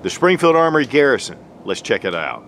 The Springfield Armory Garrison. Let's check it out.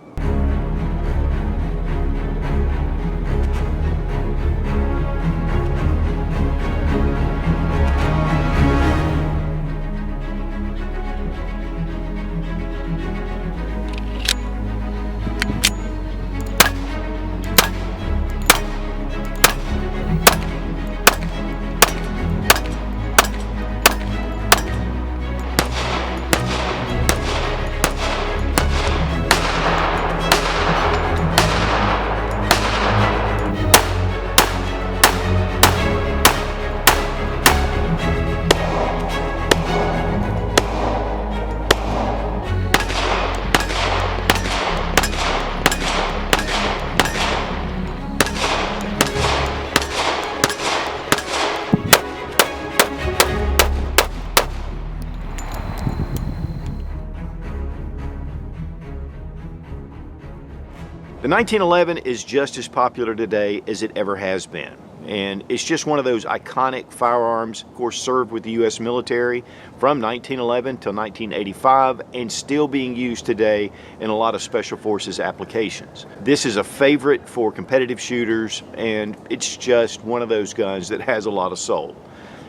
The 1911 is just as popular today as it ever has been. And it's just one of those iconic firearms, of course, served with the U.S. military from 1911 till 1985 and still being used today in a lot of special forces applications. This is a favorite for competitive shooters, and it's just one of those guns that has a lot of soul.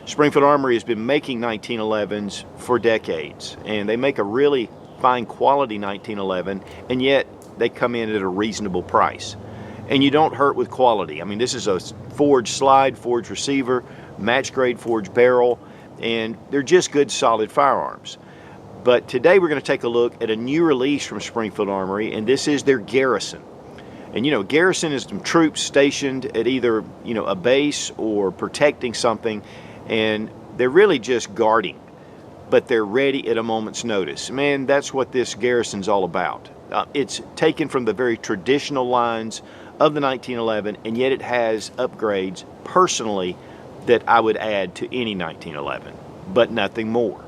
Springfield Armory has been making 1911s for decades, and they make a really fine quality 1911, and yet they come in at a reasonable price. And you don't hurt with quality. I mean, this is a forged slide, forged receiver, match grade forged barrel, and they're just good, solid firearms. But today we're going to take a look at a new release from Springfield Armory, and this is their Garrison. And you know, Garrison is some troops stationed at either, you know, a base or protecting something, and they're really just guarding, but they're ready at a moment's notice. Man, that's what this Garrison's all about. It's taken from the very traditional lines of the 1911, and yet it has upgrades personally that I would add to any 1911, but nothing more.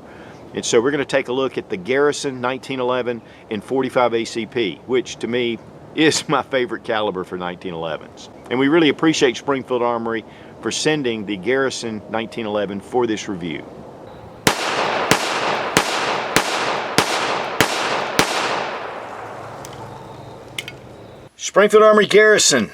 And so we're going to take a look at the Garrison 1911 in 45 ACP, which to me is my favorite caliber for 1911s. And we really appreciate Springfield Armory for sending the Garrison 1911 for this review. Springfield Armory Garrison.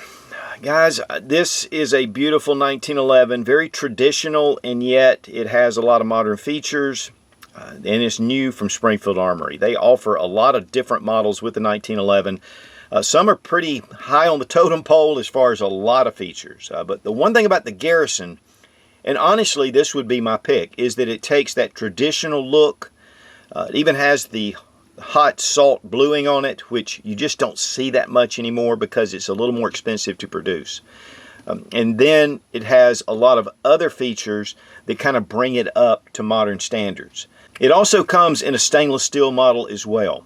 Guys, this is a beautiful 1911, very traditional, and yet it has a lot of modern features, and it's new from Springfield Armory. They offer a lot of different models with the 1911. Some are pretty high on the totem pole as far as a lot of features, but the one thing about the Garrison, and honestly this would be my pick, is that it takes that traditional look. It even has the hot salt bluing on it, which you just don't see that much anymore because it's a little more expensive to produce. And then it has a lot of other features that kind of bring it up to modern standards. It also comes in a stainless steel model as well.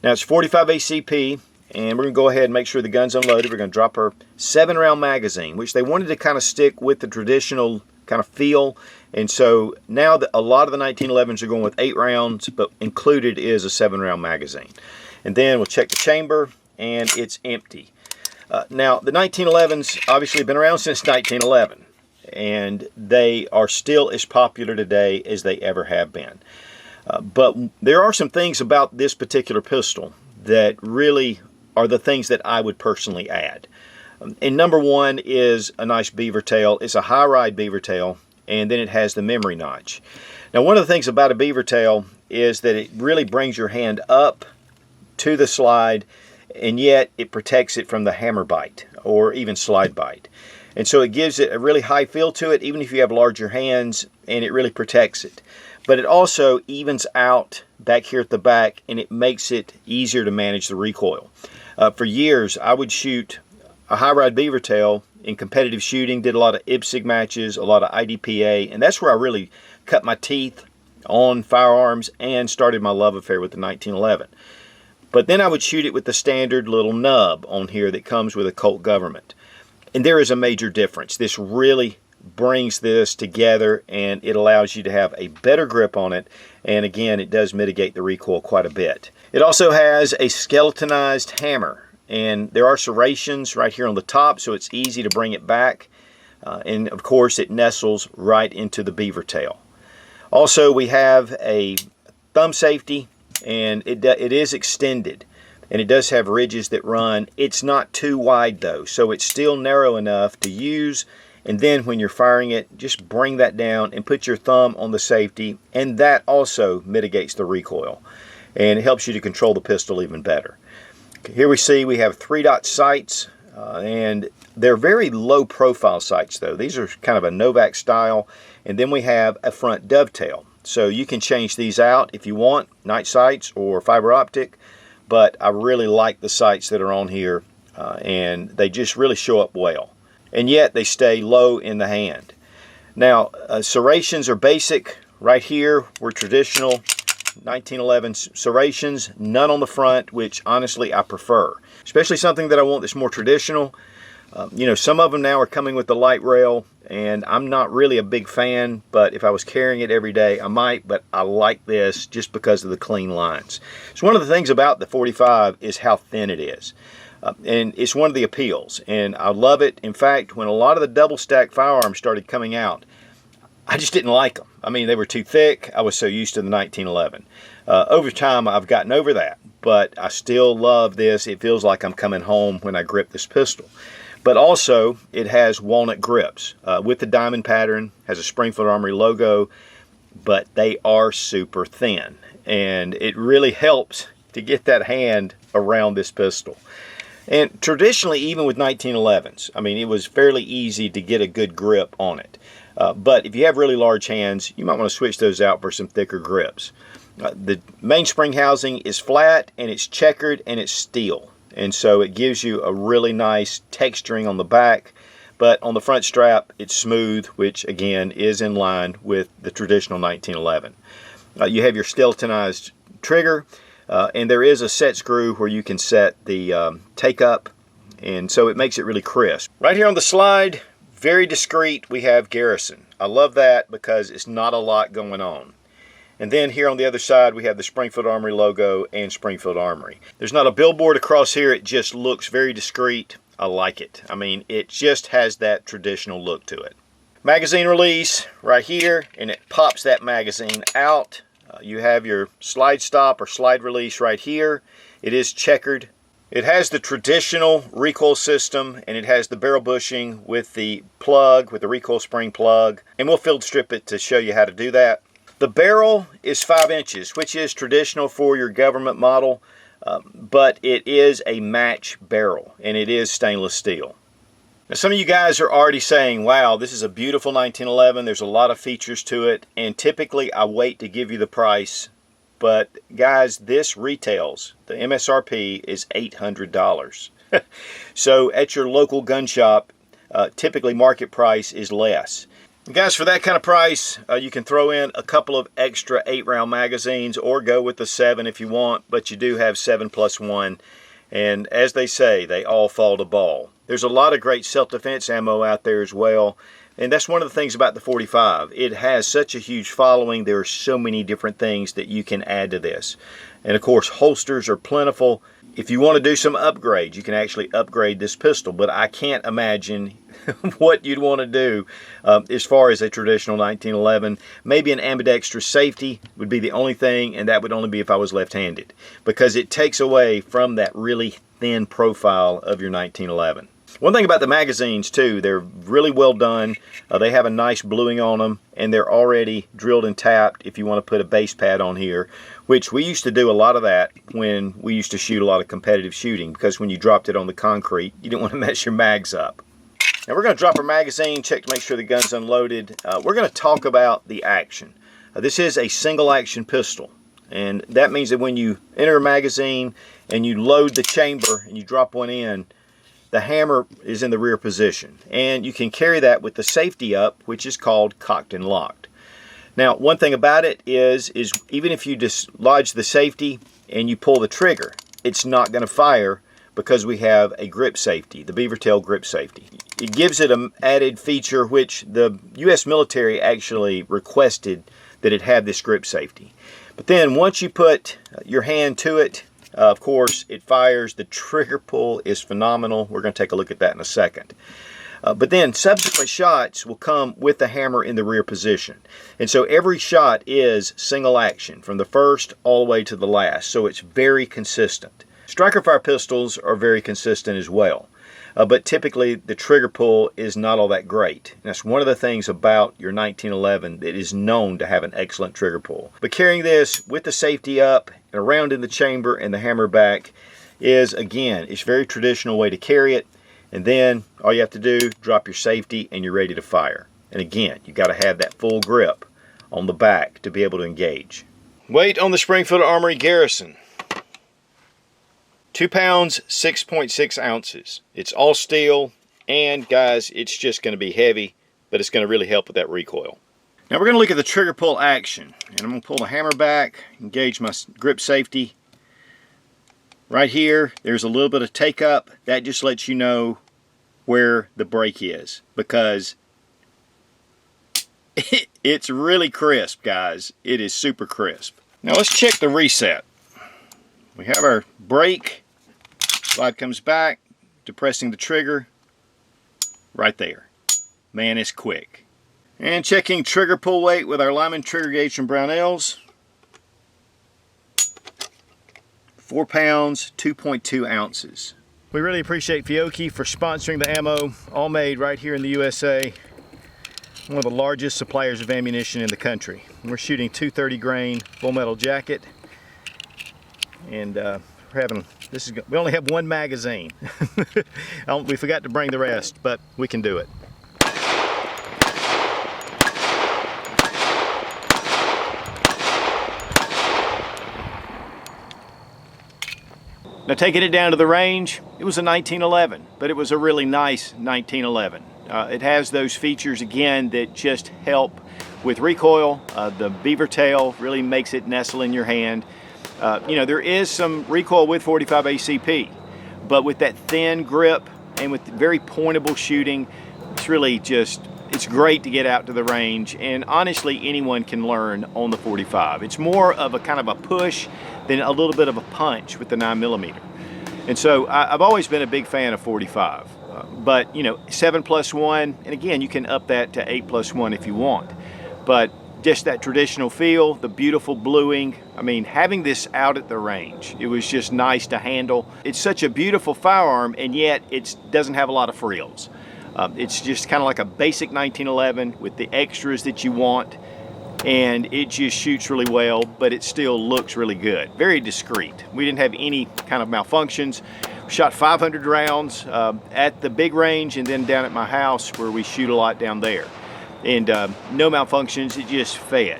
Now it's 45 ACP, and we're going to go ahead and make sure the gun's unloaded. We're going to drop our 7-round magazine, which they wanted to kind of stick with the traditional kind of feel. And so now that a lot of the 1911s are going with 8 rounds, but included is a 7-round magazine. And then we'll check the chamber, and it's empty. Now the 1911s obviously have been around since 1911, and they are still as popular today as they ever have been. But there are some things about this particular pistol that really are the things that I would personally add. And number one is a nice beaver tail. It's a high ride beaver tail, and then it has the memory notch. Now one of the things about a beaver tail is that it really brings your hand up to the slide, and yet it protects it from the hammer bite or even slide bite. And so it gives it a really high feel to it, even if you have larger hands, and it really protects it. But it also evens out back here at the back, and it makes it easier to manage the recoil. For years, I would shoot a high ride beaver tail in competitive shooting, did a lot of IPSC matches, a lot of IDPA, and that's where I really cut my teeth on firearms and started my love affair with the 1911. But then I would shoot it with the standard little nub on here that comes with a Colt Government. And there is a major difference. This really brings this together, and it allows you to have a better grip on it, and again, it does mitigate the recoil quite a bit. It also has a skeletonized hammer, and there are serrations right here on the top, so it's easy to bring it back, and of course it nestles right into the beaver tail. Also, we have a thumb safety and it is extended, and it does have ridges that run. It's not too wide though, so it's still narrow enough to use. And then when you're firing it, just bring that down and put your thumb on the safety, and that also mitigates the recoil, and it helps you to control the pistol even better. Here we have 3-dot sights, and they're very low profile sights though. These are kind of a Novak style, and then we have a front dovetail. So you can change these out if you want, night sights or fiber optic, but I really like the sights that are on here, and they just really show up well. And yet they stay low in the hand. Now, serrations are basic. Right here, we're traditional 1911 serrations, none on the front, which honestly I prefer. Especially something that I want that's more traditional. You know, some of them now are coming with the light rail, and I'm not really a big fan, but if I was carrying it every day, I might, but I like this just because of the clean lines. So one of the things about the 45 is how thin it is. And it's one of the appeals, and I love it. In fact, when a lot of the double stack firearms started coming out, I just didn't like them. I mean, they were too thick. I was so used to the 1911. Over time, I've gotten over that, but I still love this. It feels like I'm coming home when I grip this pistol. But also, it has walnut grips with the diamond pattern, has a Springfield Armory logo, but they are super thin, and it really helps to get that hand around this pistol. And traditionally, even with 1911s, I mean, it was fairly easy to get a good grip on it. But if you have really large hands, you might want to switch those out for some thicker grips. The main spring housing is flat, and it's checkered, and it's steel. And so it gives you a really nice texturing on the back. But on the front strap, it's smooth, which again is in line with the traditional 1911. You have your skeletonized trigger. And there is a set screw where you can set the take up, and so it makes it really crisp. Right here on the slide, very discreet, we have Garrison. I love that because it's not a lot going on. And then here on the other side, we have the Springfield Armory logo and Springfield Armory. There's not a billboard across here. It just looks very discreet. I like it. I mean, it just has that traditional look to it. Magazine release right here, and it pops that magazine out. You have your slide stop or slide release right here. It is checkered. It has the traditional recoil system, and it has the barrel bushing with the plug, with the recoil spring plug. And we'll field strip it to show you how to do that. The barrel is 5 inches, which is traditional for your government model, but it is a match barrel, and it is stainless steel. Now, some of you guys are already saying, wow, this is a beautiful 1911. There's a lot of features to it. And typically I wait to give you the price. But guys, this retails, the MSRP is $800. So at your local gun shop, typically market price is less. And guys, for that kind of price, you can throw in a couple of extra 8-round magazines or go with the 7 if you want. But you do have 7+1. And as they say, they all fall to ball. There's a lot of great self-defense ammo out there as well. And that's one of the things about the 45. It has such a huge following. There are so many different things that you can add to this. And of course, holsters are plentiful. If you want to do some upgrades, you can actually upgrade this pistol. But I can't imagine what you'd want to do as far as a traditional 1911. Maybe an ambidextrous safety would be the only thing, and that would only be if I was left-handed, because it takes away from that really thin profile of your 1911. One thing about the magazines too, they're really well done. They have a nice bluing on them, and they're already drilled and tapped if you want to put a base pad on here, which we used to do a lot of that when we used to shoot a lot of competitive shooting, because when you dropped it on the concrete, you didn't want to mess your mags up. Now we're going to drop our magazine, check to make sure the gun's unloaded. We're going to talk about the action. This is a single action pistol, and that means that when you enter a magazine and you load the chamber and you drop one in, the hammer is in the rear position, and you can carry that with the safety up, which is called cocked and locked. Now, one thing about it is even if you dislodge the safety and you pull the trigger, it's not going to fire because we have a grip safety, the beaver tail grip safety. It gives it an added feature which the U.S. military actually requested, that it have this grip safety. But then once you put your hand to it, of course, it fires. The trigger pull is phenomenal. We're going to take a look at that in a second. But then subsequent shots will come with the hammer in the rear position. And so every shot is single action from the first all the way to the last. So it's very consistent. Striker fire pistols are very consistent as well. But typically the trigger pull is not all that great. And that's one of the things about your 1911 that is known to have an excellent trigger pull. But carrying this with the safety up and around in the chamber and the hammer back is, again, it's a very traditional way to carry it. And then all you have to do, drop your safety and you're ready to fire. And again, you got to have that full grip on the back to be able to engage. Weight on the Springfield Armory Garrison. 2 pounds, 6.6 ounces. It's all steel, and guys, it's just going to be heavy, but it's going to really help with that recoil. Now we're going to look at the trigger pull action, and I'm going to pull the hammer back, engage my grip safety. Right here, there's a little bit of take up. That just lets you know where the break is, because it's really crisp, guys. It is super crisp. Now let's check the reset. We have our brake, slide comes back, depressing the trigger, right there. Man, it's quick. And checking trigger pull weight with our Lyman trigger gauge from Brownells. 4 pounds, 2.2 ounces. We really appreciate Fiocchi for sponsoring the ammo, all made right here in the USA. One of the largest suppliers of ammunition in the country. We're shooting 230 grain full metal jacket. And we only have one magazine. We forgot to bring the rest, but we can do it. Now taking it down to the range, it was a 1911, but it was a really nice 1911. It has those features again that just help with recoil. The beaver tail really makes it nestle in your hand. You know, there is some recoil with 45 ACP, but with that thin grip and with very pointable shooting, it's really just, it's great to get out to the range, and honestly anyone can learn on the 45. It's more of a kind of a push than a little bit of a punch with the 9mm. And so I've always been a big fan of 45, but you know, 7+1, and again you can up that to 8+1 if you want, but just that traditional feel, the beautiful bluing. I mean, having this out at the range, it was just nice to handle. It's such a beautiful firearm, and yet it doesn't have a lot of frills. It's just kind of like a basic 1911 with the extras that you want, and it just shoots really well, but it still looks really good. Very discreet. We didn't have any kind of malfunctions. We shot 500 rounds at the big range and then down at my house where we shoot a lot down there. And no malfunctions, it just fed.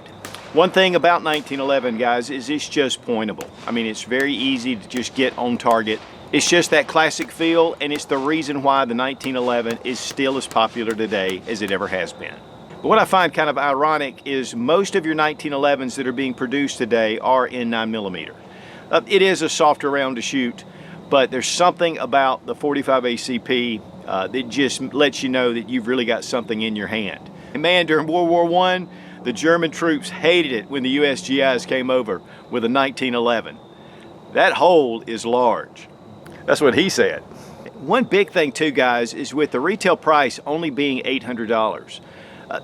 One thing about 1911, guys, is it's just pointable. I mean, it's very easy to just get on target. It's just that classic feel, and it's the reason why the 1911 is still as popular today as it ever has been. But what I find kind of ironic is most of your 1911s that are being produced today are in 9mm. It is a softer round to shoot, but there's something about the 45 ACP that just lets you know that you've really got something in your hand. And man, during World War I, the German troops hated it when the USGIs came over with a 1911. That hole is large. That's what he said. One big thing too, guys, is with the retail price only being $800,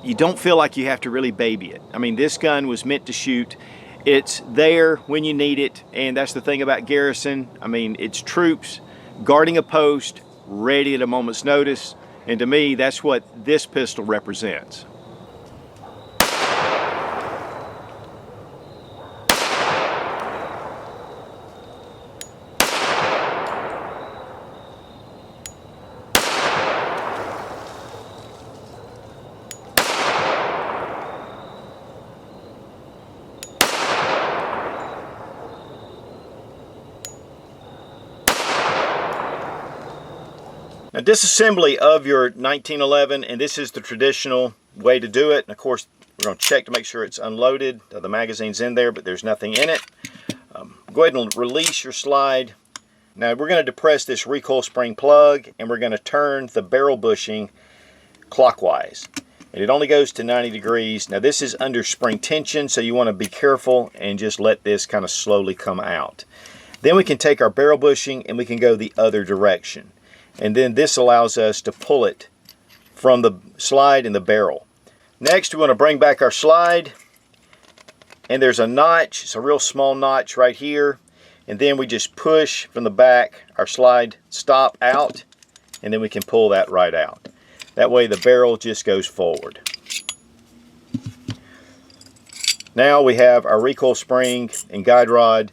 you don't feel like you have to really baby it. I mean, this gun was meant to shoot. It's there when you need it, and that's the thing about Garrison. I mean, it's troops guarding a post, ready at a moment's notice. And to me, that's what this pistol represents. Now, disassembly of your 1911, and this is the traditional way to do it. And of course, we're going to check to make sure it's unloaded. The magazine's in there, but there's nothing in it. Go ahead and release your slide. Now we're going to depress this recoil spring plug, and we're going to turn the barrel bushing clockwise. And it only goes to 90 degrees. Now this is under spring tension, so you want to be careful and just let this kind of slowly come out. Then we can take our barrel bushing and we can go the other direction. And then this allows us to pull it from the slide and the barrel. Next, we want to bring back our slide, and there's a notch. It's a real small notch right here, and then we just push from the back our slide stop out, and then we can pull that right out. That way the barrel just goes forward. Now we have our recoil spring and guide rod.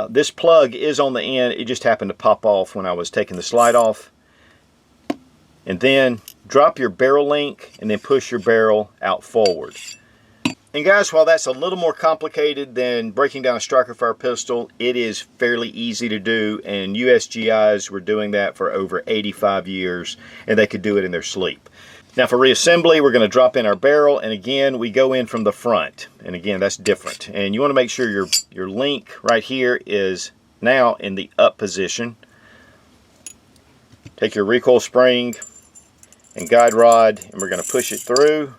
This plug is on the end. It just happened to pop off when I was taking the slide off. And then drop your barrel link and then push your barrel out forward. And guys, while that's a little more complicated than breaking down a striker fire pistol, it is fairly easy to do, and USGIs were doing that for over 85 years, and they could do it in their sleep. Now for reassembly, we're going to drop in our barrel, and again, we go in from the front. And again, that's different. And you want to make sure your link right here is now in the up position. Take your recoil spring and guide rod, and we're going to push it through.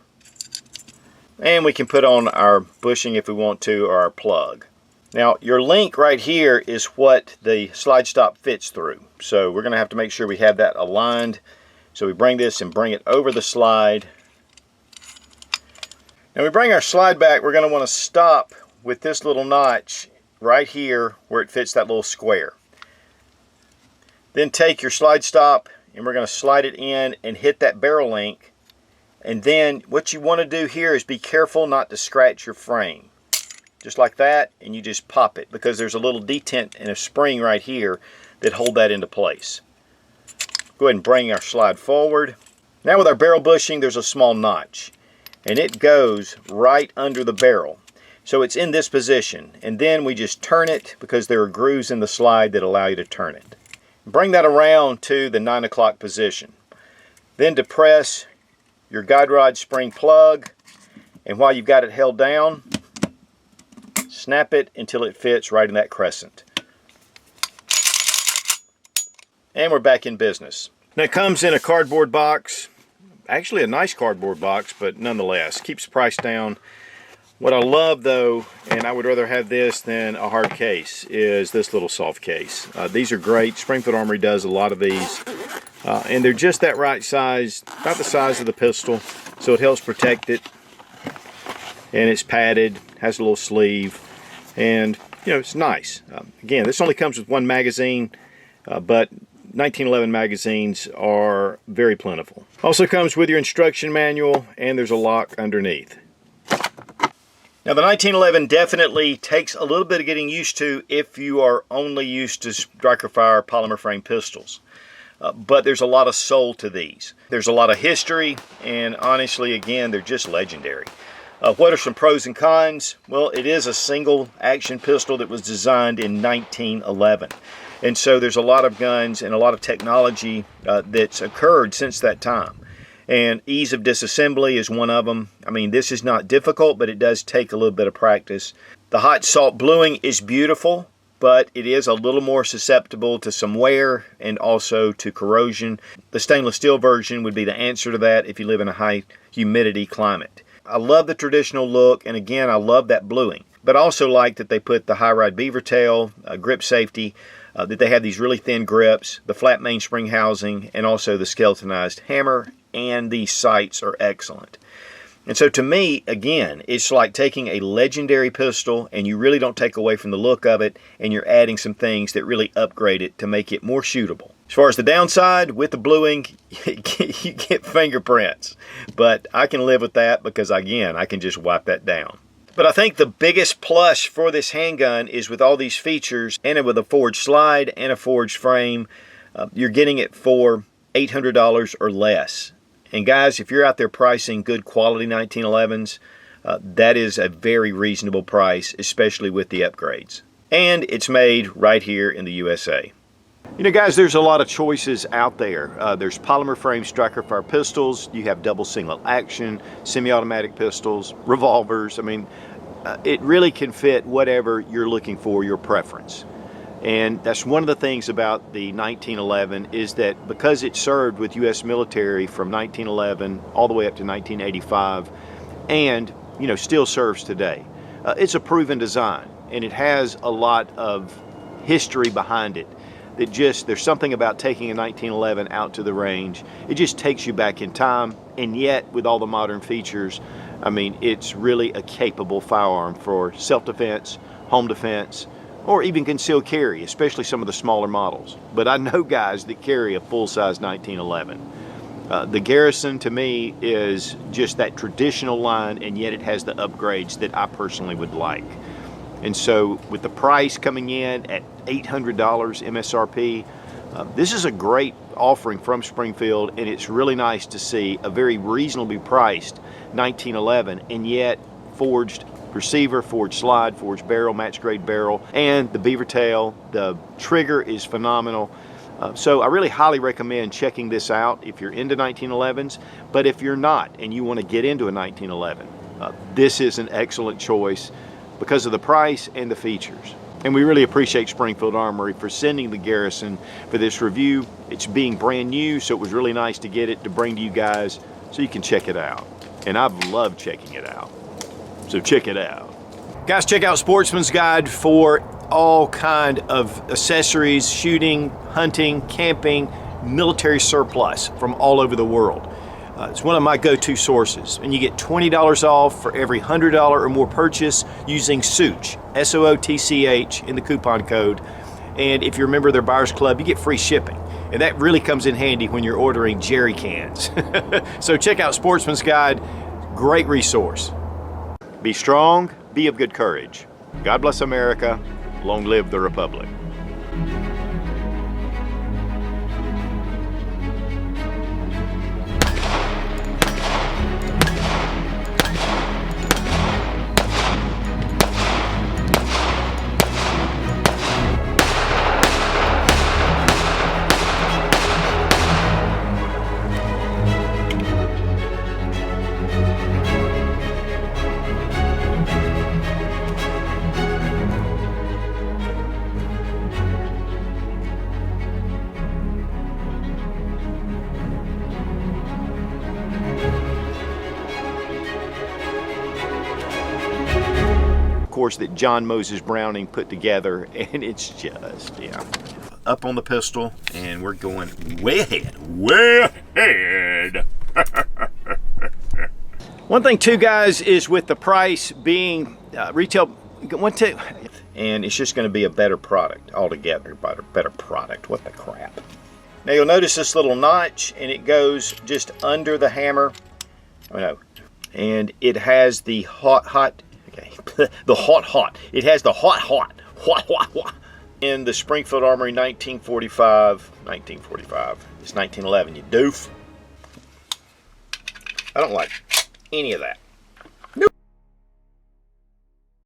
And we can put on our bushing if we want to, or our plug. Now, your link right here is what the slide stop fits through. So we're going to have to make sure we have that aligned. So we bring this and bring it over the slide. Now we bring our slide back, we're going to want to stop with this little notch right here where it fits that little square. Then take your slide stop and we're going to slide it in and hit that barrel link. And then what you want to do here is be careful not to scratch your frame. Just like that, and you just pop it because there's a little detent and a spring right here that hold that into place. Go ahead and bring our slide forward. Now with our barrel bushing, there's a small notch, and it goes right under the barrel. So it's in this position, and then we just turn it because there are grooves in the slide that allow you to turn it. Bring that around to the 9 o'clock position. Then depress your guide rod spring plug, and while you've got it held down, snap it until it fits right in that crescent. And we're back in business. Now it comes in a cardboard box. Actually a nice cardboard box, but nonetheless, keeps the price down. What I love though, and I would rather have this than a hard case, is this little soft case. These are great. Springfield Armory does a lot of these. And they're just that right size, about the size of the pistol, so it helps protect it. And it's padded, has a little sleeve, and you know, it's nice. Again, this only comes with one magazine, but 1911 magazines are very plentiful. Also comes with your instruction manual, and there's a lock underneath. Now the 1911 definitely takes a little bit of getting used to if you are only used to striker fire polymer frame pistols. But there's a lot of soul to these. There's a lot of history, and honestly, again, they're just legendary. What are some pros and cons? Well, it is a single action pistol that was designed in 1911. And so there's a lot of guns and a lot of technology that's occurred since that time. And ease of disassembly is one of them. I mean, this is not difficult, but it does take a little bit of practice. The hot salt bluing is beautiful, but it is a little more susceptible to some wear and also to corrosion. The stainless steel version would be the answer to that if you live in a high humidity climate. I love the traditional look, and again, I love that bluing. But I also like that they put the high ride beaver tail, grip safety, that they have these really thin grips, the flat mainspring housing, and also the skeletonized hammer, and these sights are excellent. And so to me, again, it's like taking a legendary pistol and you really don't take away from the look of it, and you're adding some things that really upgrade it to make it more shootable. As far as the downside, with the bluing, you get fingerprints. But I can live with that because, again, I can just wipe that down. But I think the biggest plus for this handgun is with all these features, and with a forged slide and a forged frame, you're getting it for $800 or less. And guys, if you're out there pricing good quality 1911s, that is a very reasonable price, especially with the upgrades. And it's made right here in the USA. You know, guys, there's a lot of choices out there. There's polymer frame striker fire pistols. You have double single action, semi-automatic pistols, revolvers. I mean, it really can fit whatever you're looking for, your preference. And that's one of the things about the 1911 is that because it served with U.S. military from 1911 all the way up to 1985, and you know, still serves today, it's a proven design, and it has a lot of history behind it that just, there's something about taking a 1911 out to the range. It just takes you back in time, and yet with all the modern features, I mean, it's really a capable firearm for self-defense, home defense, or even concealed carry, especially some of the smaller models. But I know guys that carry a full-size 1911. The Garrison to me is just that traditional line, and yet it has the upgrades that I personally would like. And so with the price coming in at $800 MSRP, this is a great offering from Springfield, and it's really nice to see a very reasonably priced 1911, and yet forged receiver, forged slide, forged barrel, match grade barrel, and the beaver tail. The trigger is phenomenal. So I really highly recommend checking this out if you're into 1911s, but if you're not and you want to get into a 1911, this is an excellent choice because of the price and the features. And we really appreciate Springfield Armory for sending the Garrison for this review. It's being brand new, so it was really nice to get it to bring to you guys so you can check it out. And I've loved checking it out. So check it out. Guys, check out Sportsman's Guide for all kind of accessories, shooting, hunting, camping, military surplus from all over the world. It's one of my go-to sources, and you get $20 off for every $100 or more purchase using Sootch, S-O-O-T-C-H, in the coupon code. And if you're a member of their buyers club, you get free shipping. And that really comes in handy when you're ordering jerry cans. So check out Sportsman's Guide, great resource. Be strong, be of good courage. God bless America. Long live the Republic. Course that John Moses Browning put together, and it's just, yeah, up on the pistol, and we're going way ahead. One thing too, guys, is with the price being retail, and it's just going to be a better product altogether. Better product, what the crap. Now you'll notice this little notch, and it goes just under the hammer. Oh no. And it has the hot the hot. It has the hot. In the Springfield Armory 1945. It's 1911, you doof. I don't like any of that.